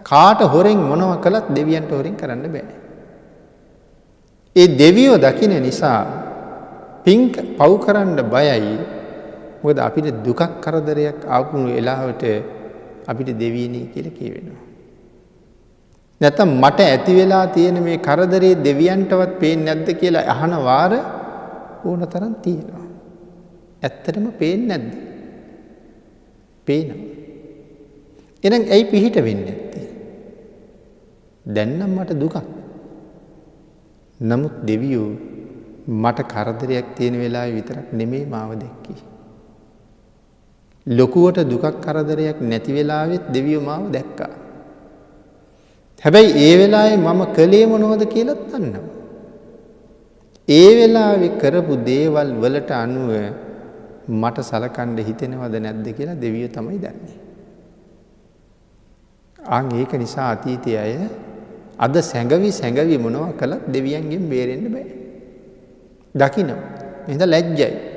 කාට හොරෙන් මොනව කළත් දෙවියන්ට හොරෙන් කරන්න බෑ. ඒ දෙවියෝ දකින නිසා පින්ක පව් කරන්න බයයි. මොකද අපිට දුකක් කරදරයක් ආපු වෙලාවට අපිට දෙවියනේ කියලා කියවෙනවා. නැත්නම් මට ඇති වෙලා තියෙන මේ කරදරේ දෙවියන්ටවත් පේන්නේ නැද්ද කියලා අහන වාර ඕන තරම් තියෙනවා. ඇත්තටම පේන්නේ නැද්ද? පේනවා. එහෙනම් ඇයි පිහිට වෙන්නේ නැත්තේ? දැන් නම් මට දුකක්. නමුත් දෙවියෝ මට කරදරයක් තියෙන වෙලාවේ විතරක් නෙමෙයි මාව දැක්කේ. ලොකුවට දුකක් කරදරයක් නැති වෙලාවෙත් දෙවියෝ මාව දැක්කා. හැබැයි ඒ වෙලාවේ මම කළේ මොනවද කියලාත් දන්නවා. ඒ වෙලාවේ කරපු දේවල් වලට අනුව මට සලකන්න හිතෙනවද නැද්ද කියලා දෙවියෝ තමයි දන්නේ. ඒක නිසා අතීතයේ අය අද සැඟවි මොනවා කළත් දෙවියන්ගෙන් බේරෙන්න බෑ. දකින්න. එහෙනම් ලැජ්ජයි.